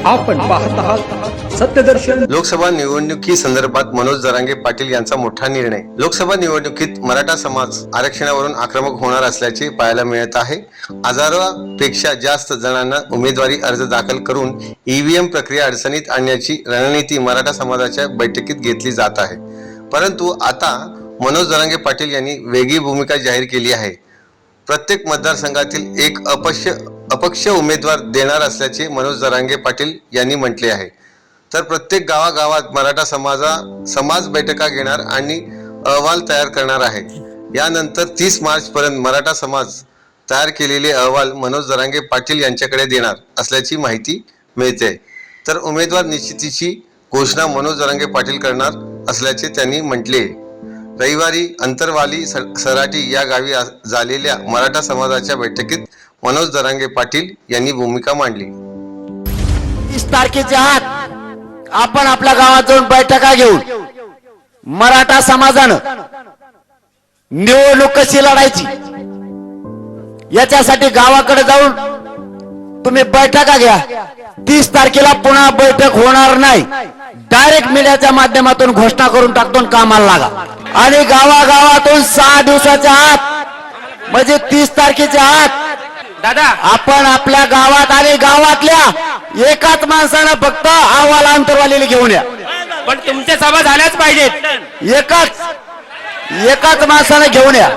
आपण पाहत आहात सत्यदर्शन। लोकसभा निवडणुकी संदर्भात मनोज जरांगे पाटील यांचा मोठा निर्णय। लोकसभा निवडणुकीत मराठा समाज आरक्षणावरून आक्रमक होणार असल्याचे पाहायला मिळत आहे। हजारोपेक्षा जास्त जणांना उमेदवारी अर्ज दाखल करून ईव्हीएम प्रक्रिया अडचणीत आणण्याची रणनीती मराठा समाजाच्या बैठकीत घेतली जात आहे। परंतु आता मनोज जरांगे पाटील यांनी वेगळी भूमिका जाहीर केली आहे। प्रत्येक मतदारसंघातील एक अपक्ष उमेदवार देणार असल्याचे मनोज जरांगे पाटील यांनी म्हटले आहे। तर प्रत्येक गावागावात मराठा समाज बैठका घेणार आणि अहवाल तयार करणार आहे। यानंतर 30 मार्च पर्यंत मराठा समाज तयार केलेले अहवाल मनोज जरांगे पाटील यांच्याकडे देणार असल्याची माहिती मिळते। तर उमेदवार निश्चितीची घोषणा मनोज जरांगे पाटील करणार असल्याचे त्यांनी म्हटले। रविवारी अंतरवाली सराटी या गावी झालेल्या मराठा समाजाच्या बैठकीत मनोज जरांगे पाटील यांनी भूमिका मांडली। 30 तारखेच्या आत आपण आपल्या गावात जाऊन बैठका घेऊन मराठा समाजानं निवडणूक कशी लढायची याच्यासाठी गावाकडे जाऊन तुम्ही बैठका घ्या। 30 तारखेला पुन्हा बैठक होणार नाही, डायरेक्ट मीडियाच्या माध्यमातून घोषणा करून टाकतो, कामाला लागा। आणि गावागावातून 6 दिवसाच्या आत म्हणजे 30 तारखेच्या आत दादा आपण आपल्या गावात आणि गावातल्या एकाच माणसानं फक्त अहवाल अंतरवालीला घेऊन या। पण तुमच्या सभा झाल्याच पाहिजेत। एकाच माणसानं घेऊन या।